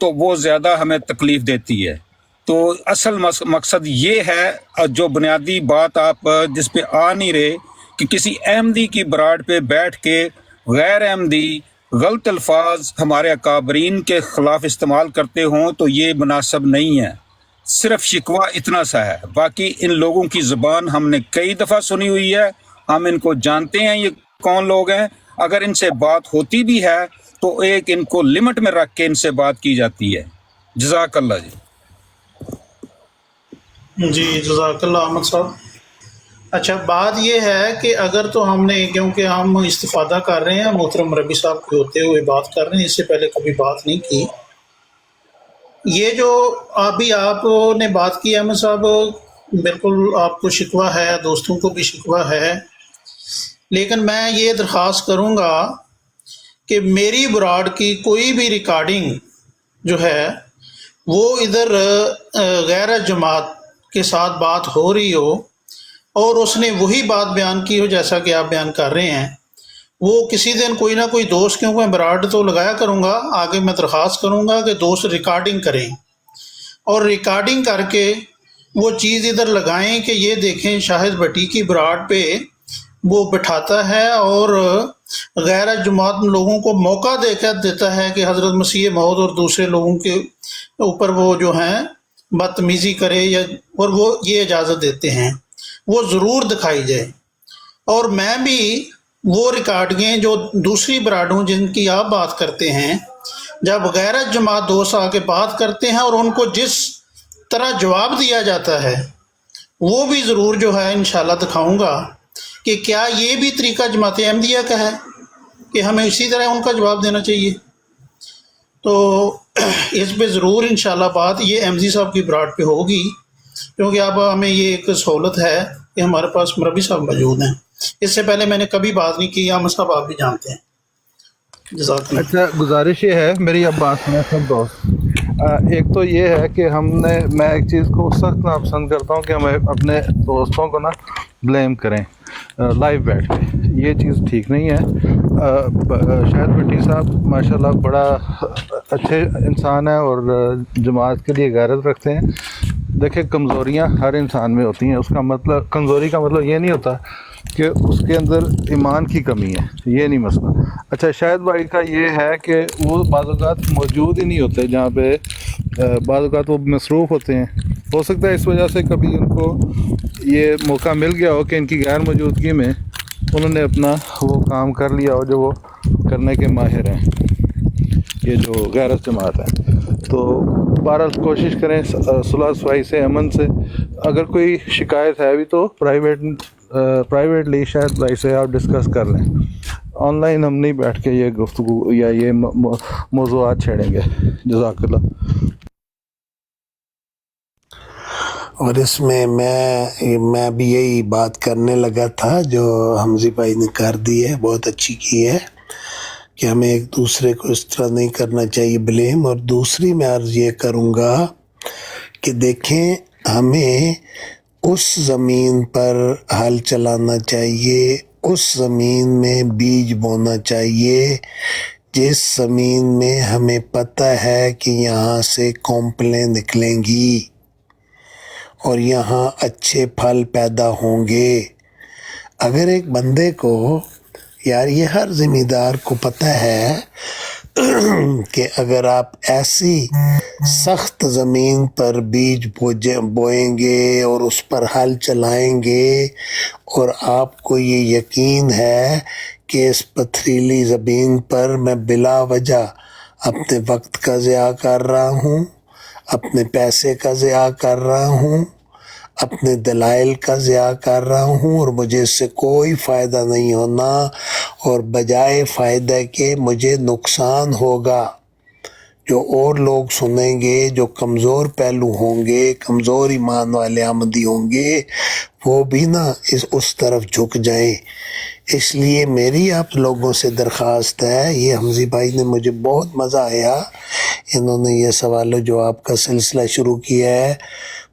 تو وہ زیادہ ہمیں تکلیف دیتی ہے. تو اصل مقصد یہ ہے، جو بنیادی بات آپ جس پہ آ نہیں رہے، کہ کسی احمدی کی براڈ پہ بیٹھ کے غیر احمدی غلط الفاظ ہمارے اکابرین کے خلاف استعمال کرتے ہوں تو یہ مناسب نہیں ہے. صرف شکوہ اتنا سا ہے، باقی ان لوگوں کی زبان ہم نے کئی دفعہ سنی ہوئی ہے، ہم ان کو جانتے ہیں یہ کون لوگ ہیں. اگر ان سے بات ہوتی بھی ہے تو ایک ان کو لمٹ میں رکھ کے ان سے بات کی جاتی ہے. جزاک اللہ جی. جی جزاک اللہ احمد صاحب. اچھا بات یہ ہے کہ اگر تو ہم نے، کیونکہ ہم استفادہ کر رہے ہیں محترم ربی صاحب کے ہوتے ہوئے بات کر رہے ہیں، اس سے پہلے کبھی بات نہیں کی. یہ جو ابھی آپ نے بات کی احمد صاحب، بالکل آپ کو شکوہ ہے، دوستوں کو بھی شکوہ ہے، لیکن میں یہ درخواست کروں گا کہ میری براڈ کی کوئی بھی ریکارڈنگ جو ہے وہ ادھر غیر جماعت کے ساتھ بات ہو رہی ہو اور اس نے وہی بات بیان کی ہو جیسا کہ آپ بیان کر رہے ہیں، وہ کسی دن کوئی نہ کوئی دوست، کیونکہ میں براڈ تو لگایا کروں گا، آگے میں درخواست کروں گا کہ دوست ریکارڈنگ کریں اور ریکارڈنگ کر کے وہ چیز ادھر لگائیں کہ یہ دیکھیں شاہد بھٹی کی براڈ پہ وہ بٹھاتا ہے اور غیر جماعت لوگوں کو موقع دے کر دیتا ہے کہ حضرت مسیح موعود اور دوسرے لوگوں کے اوپر وہ جو ہیں بدتمیزی کرے، یا اور وہ یہ اجازت دیتے ہیں، وہ ضرور دکھائی جائے. اور میں بھی وہ ریکارڈنگیں جو دوسری براڈوں جن کی آپ بات کرتے ہیں، جب غیر جماعت دوست آ کے بات کرتے ہیں اور ان کو جس طرح جواب دیا جاتا ہے وہ بھی ضرور جو ہے انشاءاللہ دکھاؤں گا کہ کیا یہ بھی طریقہ جماعت احمدیہ کا ہے کہ ہمیں اسی طرح ان کا جواب دینا چاہیے. تو اس پہ ضرور انشاءاللہ بات یہ احمدی صاحب کی براڈ پہ ہوگی، کیونکہ اب ہمیں یہ ایک سہولت ہے کہ ہمارے پاس مربی صاحب موجود ہیں. اس سے پہلے میں نے کبھی بات نہیں کی، احمد صاحب آپ بھی جانتے ہیں. جزاک اللہ. اچھا گزارش یہ ہے میری، اب بات سنیں سب دوست. ایک تو یہ ہے کہ میں ایک چیز کو سخت ناپسند کرتا ہوں کہ ہمیں اپنے دوستوں کو نا بلیم کریں لائیو بیٹھ کے، یہ چیز ٹھیک نہیں ہے. شاہد بھٹی صاحب ماشاءاللہ بڑا اچھے انسان ہیں اور جماعت کے لیے غیرت رکھتے ہیں. دیکھیں کمزوریاں ہر انسان میں ہوتی ہیں، اس کا مطلب کمزوری کا مطلب یہ نہیں ہوتا کہ اس کے اندر ایمان کی کمی ہے، یہ نہیں مسئلہ. اچھا شاہد بھائی کا یہ ہے کہ وہ بعض اوقات موجود ہی نہیں ہوتے جہاں پہ، بعض اوقات وہ مصروف ہوتے ہیں. ہو سکتا ہے اس وجہ سے کبھی ان کو یہ موقع مل گیا ہو کہ ان کی غیر موجودگی میں انہوں نے اپنا وہ کام کر لیا ہو جو وہ کرنے کے ماہر ہیں، یہ جو غیرت جماعت ہے. تو بہرحال کوشش کریں صلح صفائی سے، امن سے. اگر کوئی شکایت ہے بھی تو پرائیویٹلی شاید بھائی سے آپ ڈسکس کر لیں. آن لائن ہم نہیں بیٹھ کے یہ گفتگو یا یہ موضوعات چھیڑیں گے. جزاک اللہ. اور اس میں میں بھی یہی بات کرنے لگا تھا جو حمزی بھائی نے کر دی ہے، بہت اچھی کی ہے کہ ہمیں ایک دوسرے کو اس طرح نہیں کرنا چاہیے بلیم. اور دوسری میں عرض یہ کروں گا کہ دیکھیں ہمیں اس زمین پر ہل چلانا چاہیے، اس زمین میں بیج بونا چاہیے جس زمین میں ہمیں پتہ ہے کہ یہاں سے کومپلیں نکلیں گی اور یہاں اچھے پھل پیدا ہوں گے. اگر ایک بندے کو، یار یہ ہر زمیندار کو پتہ ہے کہ اگر آپ ایسی سخت زمین پر بیج بوئیں گے اور اس پر ہل چلائیں گے اور آپ کو یہ یقین ہے کہ اس پتھریلی زمین پر میں بلا وجہ اپنے وقت کا ضیاع کر رہا ہوں، اپنے پیسے کا ضیاع کر رہا ہوں، اپنے دلائل کا ضیاع کر رہا ہوں اور مجھے اس سے کوئی فائدہ نہیں ہونا، اور بجائے فائدہ کے مجھے نقصان ہوگا. جو اور لوگ سنیں گے، جو کمزور پہلو ہوں گے، کمزور ایمان والے احمدی ہوں گے، وہ بھی نا اس طرف جھک جائیں. اس لیے میری آپ لوگوں سے درخواست ہے، یہ حمزی بھائی نے مجھے بہت مزہ آیا، انہوں نے یہ سوال و جواب کا سلسلہ شروع کیا ہے،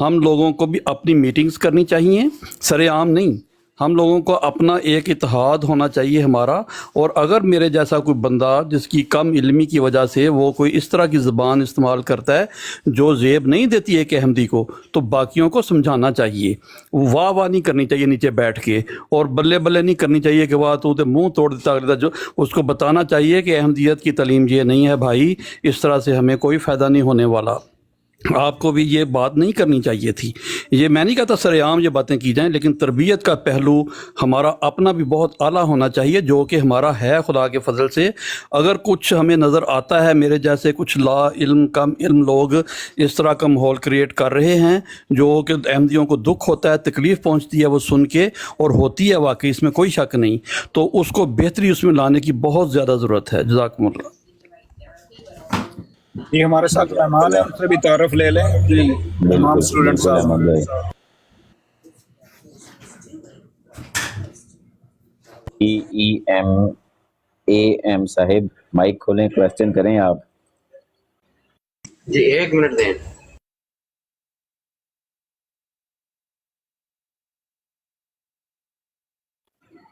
ہم لوگوں کو بھی اپنی میٹنگز کرنی چاہیے، سر عام نہیں، ہم لوگوں کو اپنا ایک اتحاد ہونا چاہیے ہمارا. اور اگر میرے جیسا کوئی بندہ جس کی کم علمی کی وجہ سے وہ کوئی اس طرح کی زبان استعمال کرتا ہے جو زیب نہیں دیتی ایک احمدی کو، تو باقیوں کو سمجھانا چاہیے، واہ واہ نہیں کرنی چاہیے نیچے بیٹھ کے، اور بلے بلے نہیں کرنی چاہیے کہ وہ تو منہ توڑ دیتا. جو اس کو بتانا چاہیے کہ احمدیت کی تعلیم یہ نہیں ہے بھائی، اس طرح سے ہمیں کوئی فائدہ نہیں ہونے والا. آپ کو بھی یہ بات نہیں کرنی چاہیے تھی. یہ میں نہیں کہتا سر عام یہ باتیں کی جائیں، لیکن تربیت کا پہلو ہمارا اپنا بھی بہت اعلیٰ ہونا چاہیے، جو کہ ہمارا ہے خدا کے فضل سے. اگر کچھ ہمیں نظر آتا ہے میرے جیسے کچھ لا علم کم علم لوگ اس طرح کا ماحول کریٹ کر رہے ہیں جو کہ احمدیوں کو دکھ ہوتا ہے، تکلیف پہنچتی ہے وہ سن کے، اور ہوتی ہے واقعی، اس میں کوئی شک نہیں، تو اس کو بہتری اس میں لانے کی بہت زیادہ ضرورت ہے. جزاکم اللہ. جی ہمارے ساتھ مہمان ہیں، ان سے بھی تعارف لے لیں. جی تمام اسٹوڈنٹس ایم صاحب مائک کھولیں، کوشچن کریں آپ. جی 1 منٹ دیں.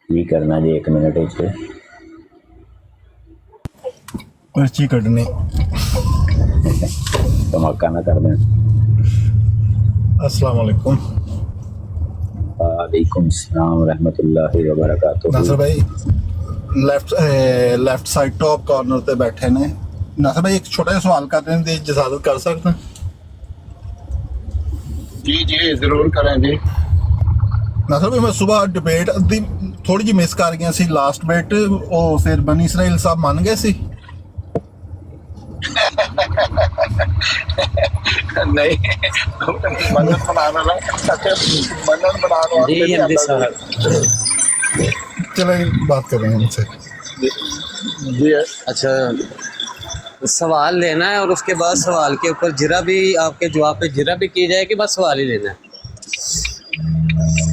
یہ کرنا جی 1 منٹ سے پرچی کٹنی دھماکہ نہ کر دیں. السلام علیکم. وعلیکم السلام ورحمۃ اللہ وبرکاتہ. ناصر بھائی لیفٹ سائڈ ٹاپ کارنر تے بیٹھے نے. ناصر بھائی ایک چھوٹا سا سوال کرتے ہیں، اجازت کر سکتے ہیں؟ جی جی ضرور کریں جی. ناصر بھائی میں صبح ڈبیٹ تھوڑی جی مس کر گیا سی، لاسٹ بیٹ وہ پھر بنی اسرائیل صاحب مان گئے سی. نہیں منت بنانا منت بنانا جی حمدی صاحب چلیں بات کریں ان سے. جی اچھا سوال لینا ہے، اور اس کے بعد سوال کے اوپر جرا بھی آپ کے جواب پہ جرا بھی کی جائے کہ بس سوال ہی لینا ہے.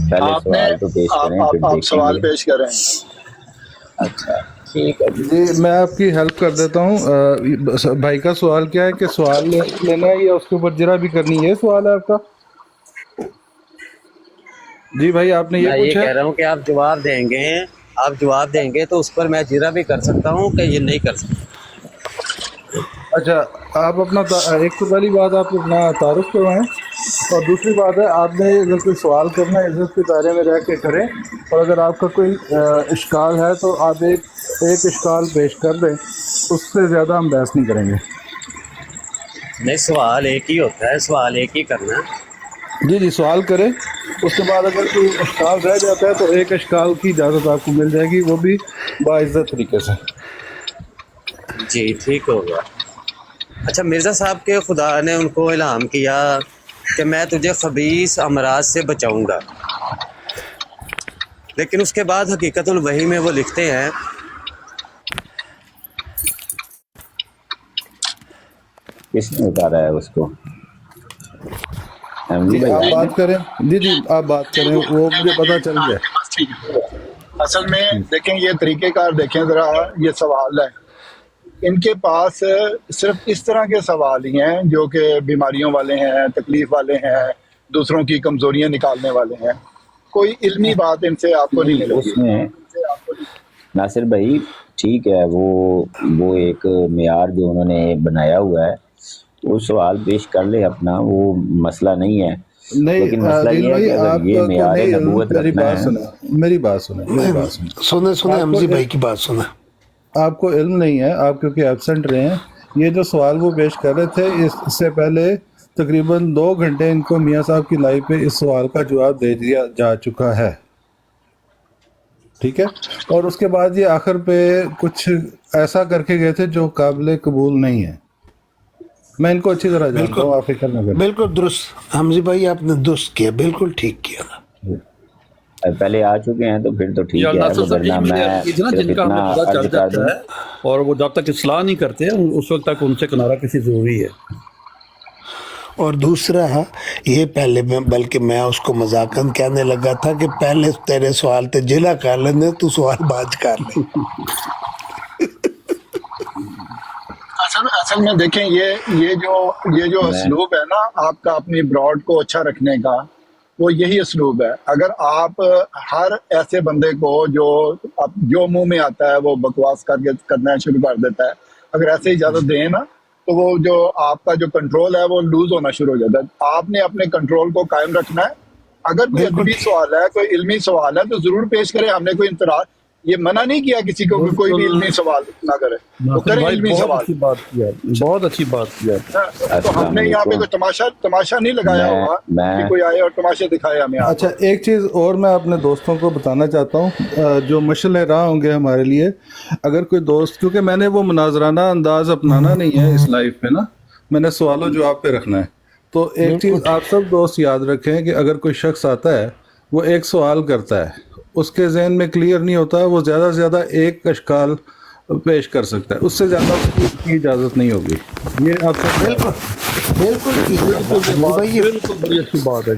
پہلے آپ نے سوال تو پیش کریں پھر آپ دیکھیں سوال گے. پیش کریں. اچھا ٹھیک ہے جی. جی میں آپ کی ہیلپ کر دیتا ہوں. بھائی کا سوال کیا ہے کہ سوال لینا ہے یا اس کے اوپر جرا بھی کرنی ہے؟ یہ سوال ہے آپ کا؟ جی بھائی آپ نے میں یہ یہ پوچھا. کہہ رہا ہوں کہ آپ جواب دیں گے تو اس پر میں جرا بھی کر سکتا ہوں کہ یہ نہیں کر سکتا. اچھا آپ اپنا ایک تو پہلی بات آپ اپنا تعارف کروائیں، اور دوسری بات ہے آپ نے اگر کوئی سوال کرنا ہے عزت کے دائرے میں رہ کے کریں، اور اگر آپ کا کوئی اشکال ہے تو آپ ایک اشکال پیش کر دیں، اس سے زیادہ ہم بحث نہیں کریں گے. نہیں سوال ایک ہی ہوتا ہے، سوال ایک ہی کرنا ہے. جی سوال کریں، اس کے بعد اگر کوئی اشکال رہ جاتا ہے تو ایک اشکال کی اجازت آپ کو مل جائے گی، وہ بھی باعزت طریقے سے. جی ٹھیک ہوگا. اچھا مرزا صاحب کے خدا نے ان کو الہام کیا کہ میں تجھے خبیث امراض سے بچاؤں گا، لیکن اس کے بعد حقیقت الوحی میں وہ لکھتے ہیں کس نے اتارا ہے اس کو؟ جی آپ بات کریں. جی آپ بات کریں، وہ مجھے پتہ چل گیا. بس ٹھیک ہے. اصل میں دیکھیں یہ طریقہ کار دیکھیں ذرا، یہ سوال ہے ان کے پاس صرف اس طرح کے سوال ہی ہیں جو کہ بیماریوں والے ہیں، تکلیف والے ہیں، دوسروں کی کمزوریاں نکالنے والے ہیں. کوئی علمی بات ان سے آپ کو نہیں ملے گی. اس میں ناصر بھائی ٹھیک ہے، وہ ایک معیار جو انہوں نے بنایا ہوا ہے وہ سوال پیش کر لے اپنا، وہ مسئلہ نہیں ہے. لیکن مسئلہ یہ ہے کہ اگر یہ معیار نبوت رکھنا ہے. میری بات سنیں سنیں حمزی بھائی کی بات سنیں. آپ کو علم نہیں ہے، آپ کیونکہ ایبسنٹ رہے ہیں. یہ جو سوال وہ پیش کر رہے تھے اس سے پہلے تقریباً 2 گھنٹے ان کو میاں صاحب کی لائیو پہ اس سوال کا جواب دے دیا جا چکا ہے، ٹھیک ہے؟ اور اس کے بعد یہ آخر پہ کچھ ایسا کر کے گئے تھے جو قابل قبول نہیں ہے. میں ان کو اچھی طرح جانتا ہوں، آپ فکر نہ کریں. بالکل درست حمزی بھائی، آپ نے درست کیا، بالکل ٹھیک کیا. پہلے آ چکے ہیں تو پھر تو ٹھیک یا ہے، ناصر صاحب ورنہ یہ میں اتنا صرف جن کا اتنا ہمیں پتہ عرض چل کر دوں. جاتا ہے اور وہ جب تک اصلاح نہیں کرتے اس وقت تک ان سے کنارہ کسی ضروری ہے. اور دوسرا یہ پہلے بلکہ میں اس کو مذاقاً کہنے لگا تھا کہ پہلے تیرے سوال تے جلا کر لینے، تو سوال باز کر لے. اصل اصل میں دیکھیں یہ جو اسلوب ہے نا آپ کا اپنی براڈ کو اچھا رکھنے کا، وہ یہی اسلوب ہے. اگر آپ ہر ایسے بندے کو جو منہ میں آتا ہے وہ بکواس کرنا شروع کر دیتا ہے، اگر ایسے اجازت دیں نا تو وہ جو آپ کا جو کنٹرول ہے وہ لوز ہونا شروع ہو جاتا ہے. آپ نے اپنے کنٹرول کو قائم رکھنا ہے. اگر کوئی ادبی سوال ہے، کوئی علمی سوال ہے تو ضرور پیش کریں. ہم نے کوئی انتراج یہ منع نہیں کیا کسی کو کہ کوئی بھی علمی سوال نہ کرے، وہ کریں علمی سوال. بہت اچھی بات کیا. تو ہم نے یہاں پہ کوئی تماشا نہیں لگایا ہوا کہ کوئی آئے اور تماشے دکھائے ہمیں. اچھا ایک چیز اور میں اپنے دوستوں کو بتانا چاہتا ہوں جو مشعل راہ ہوں گے ہمارے لیے. اگر کوئی دوست، کیونکہ میں نے وہ مناظرانہ انداز اپنانا نہیں ہے اس لائف پہ نا، میں نے سوال و جواب پہ رکھنا ہے. تو ایک چیز آپ سب دوست یاد رکھیں کہ اگر کوئی شخص آتا ہے وہ ایک سوال کرتا ہے، اس کے ذہن میں کلیئر نہیں ہوتا، وہ زیادہ سے زیادہ ایک اشکال پیش کر سکتا ہے، اس سے زیادہ اس کی اجازت نہیں ہوگی. یہ آپ سے بالکل بڑی اچھی بات ہے.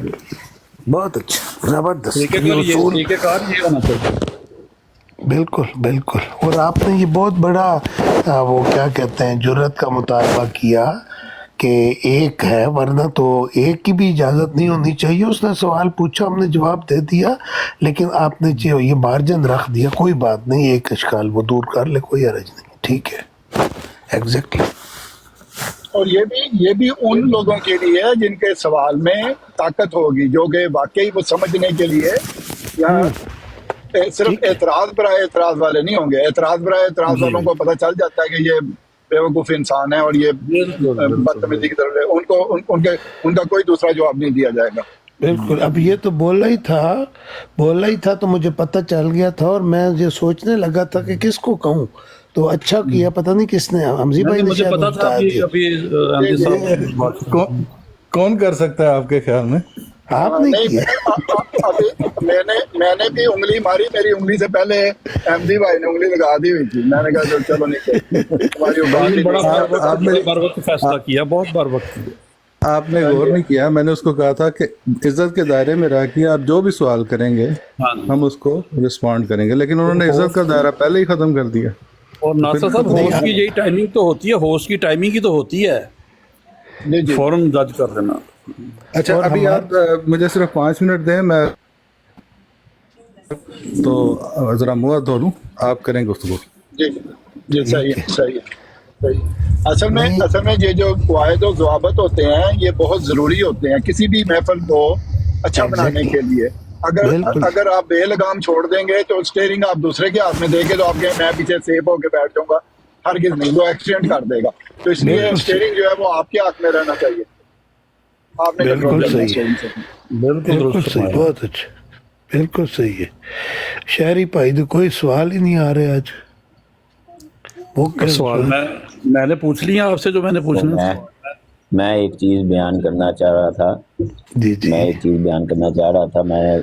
بہت اچھا، زبردست. بالکل. اور آپ نے یہ بہت بڑا وہ کیا کہتے ہیں جرت کا مطالبہ کیا کہ ایک ہے، ورنہ تو ایک کی بھی اجازت نہیں ہونی چاہیے. اس نے سوال پوچھا، ہم نے جواب دے دیا، لیکن آپ نے جو یہ مارجن رکھ دیا، کوئی بات نہیں، ایک اشکال وہ دور کر لے، کوئی حرج نہیں. ٹھیک ہے، ایگزیکٹلی. اور یہ بھی ان لوگوں کے لیے جن کے سوال میں طاقت ہوگی، جو کہ واقعی وہ سمجھنے کے لیے یا صرف اعتراض برائے اعتراض والے نہیں ہوں گے. اعتراض برائے اعتراض والوں کو پتہ چل جاتا ہے کہ یہ بیوقوف انسان ہے اور یہ بدتمیزی کی طرف ہے، ان کا کوئی دوسرا جواب نہیں دیا جائے گا. بالکل. اب یہ تو بولا ہی تھا تو مجھے پتہ چل گیا تھا، اور میں یہ سوچنے لگا تھا کہ کس کو کہوں. تو اچھا کیا، پتہ نہیں کس نے، حمزی بھائی نے مجھے پتا تھا کون کر سکتا ہے آپ کے خیال میں؟ آپ نے کیا. میں نے بھی انگلی ماری، میری انگلی سے پہلے احمدی بھائی نے انگلی لگا دی ہوئی تھی. میں نے کہا چلو نہیں، آپ نے بر وقت فیصلہ کیا، بہت بر وقت. آپ نے غور نہیں کیا، میں نے اس کو کہا تھا کہ عزت کے دائرے میں رہ کے آپ جو بھی سوال کریں گے ہم اس کو رسپونڈ کریں گے، لیکن انہوں نے عزت کا دائرہ پہلے ہی ختم کر دیا. اور ناصر صاحب ہوسٹ کی یہی ٹائمنگ تو ہوتی ہے، ہوسٹ کی ٹائمنگ ہی تو ہوتی ہے فوراً جج کر دینا. اچھا ابھی آپ مجھے صرف 5 منٹ دیں، میں تو ذرا منہ دھو لوں، آپ کریں گفتگو. جی صحیح ہے. اصل میں یہ جو قواعد و ضوابط ہوتے ہیں یہ بہت ضروری ہوتے ہیں کسی بھی محفل کو اچھا بنانے کے لیے. اگر آپ بے لگام چھوڑ دیں گے تو اسٹیئرنگ آپ دوسرے کے ہاتھ میں دے گے تو آپ کہیں میں پیچھے سیف ہو کے بیٹھ جاؤں گا، ہرگز نہیں، وہ ایکسیڈنٹ کر دے گا. تو اس لیے اسٹیئرنگ جو ہے وہ آپ کے ہاتھ میں رہنا چاہیے. آپ نے بالکل صحیح، بہت اچھا، بالکل صحیح ہے. شہری بھائی تو کوئی سوال ہی نہیں آ رہے آج. سوال میں نے پوچھ لیا آپ سے جو میں نے پوچھنا. میں ایک چیز بیان کرنا چاہ رہا تھا. میں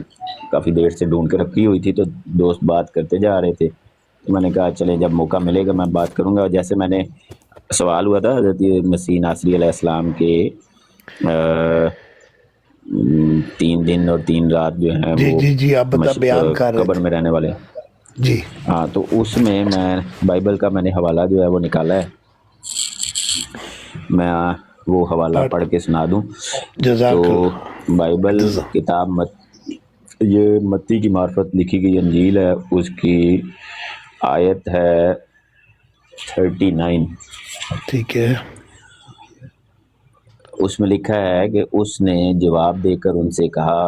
کافی دیر سے ڈھونڈ کے رکھی ہوئی تھی، تو دوست بات کرتے جا رہے تھے، تو میں نے کہا چلے جب موقع ملے گا میں بات کروں گا. جیسے میں نے سوال ہوا تھا حضرت مسیح ناصری علیہ السلام کے 3 دن اور 3 رات جو ہیں وہ قبر میں رہنے والے. جی ہاں، تو اس میں بائبل کا میں نے حوالہ جو ہے وہ نکالا ہے، میں وہ حوالہ پڑھ کے سنا دوں. تو بائبل کتاب یہ متی کی معرفت لکھی گئی انجیل ہے، اس کی آیت ہے 39. ٹھیک ہے. اس میں لکھا ہے کہ اس نے جواب دے کر ان سے کہا،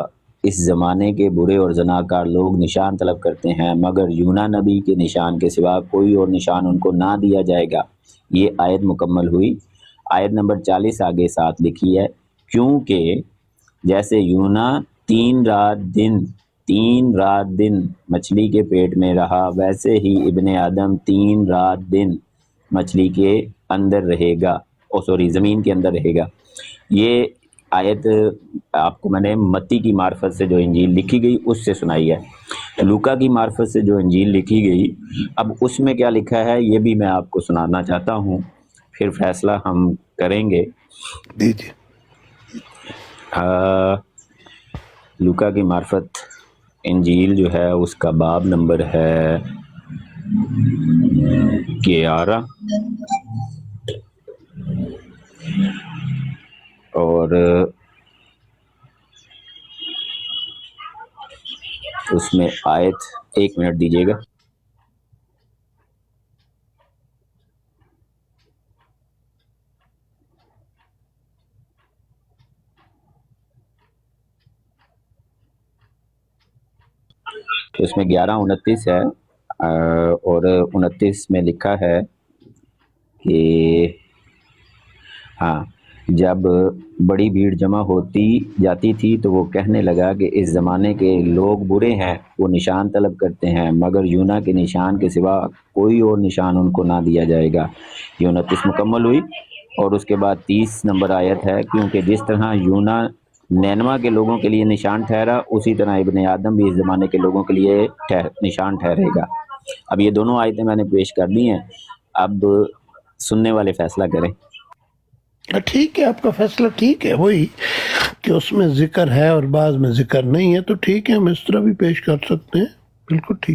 اس زمانے کے برے اور زناکار لوگ نشان طلب کرتے ہیں، مگر یونا نبی کے نشان کے سوا کوئی اور نشان ان کو نہ دیا جائے گا. یہ آیت مکمل ہوئی. آیت نمبر 40 آگے ساتھ لکھی ہے، کیونکہ جیسے یونا 3 رات دن مچھلی کے پیٹ میں رہا، ویسے ہی ابن آدم 3 رات دن مچھلی کے اندر رہے گا، زمین کے اندر رہے گا. یہ آیت آپ کو میں نے متی کی معرفت سے جو انجیل لکھی گئی اس سے سنائی ہے. لوکا کی معرفت سے جو انجیل لکھی گئی، اب اس میں کیا لکھا ہے یہ بھی میں آپ کو سنانا چاہتا ہوں، پھر فیصلہ ہم کریں گے. لوکا کی معرفت انجیل جو ہے اس کا باب نمبر ہے 11 اور اس میں آیت 1 منٹ دیجیے گا. اس میں 11:29 ہے اور 29 میں لکھا ہے کہ ہاں جب بڑی بھیڑ جمع ہوتی جاتی تھی تو وہ کہنے لگا کہ اس زمانے کے لوگ برے ہیں، وہ نشان طلب کرتے ہیں، مگر یونا کے نشان کے سوا کوئی اور نشان ان کو نہ دیا جائے گا. یہ 29 مکمل ہوئی اور اس کے بعد 30 نمبر آیت ہے، کیونکہ جس طرح یونا نینوا کے لوگوں کے لیے نشان ٹھہرا، اسی طرح ابن آدم بھی اس زمانے کے لوگوں کے لیے نشان ٹھہرے گا. اب یہ دونوں آیتیں میں نے پیش کر دی ہیں، اب سننے والے فیصلہ کریں. ٹھیک ہے، آپ کا فیصلہ ٹھیک ہے، وہی کہ اس میں ذکر ہے اور بعض میں ذکر نہیں ہے، تو ٹھیک ہے، ہم اس طرح بھی پیش کر سکتے ہیں، بالکل ٹھیک.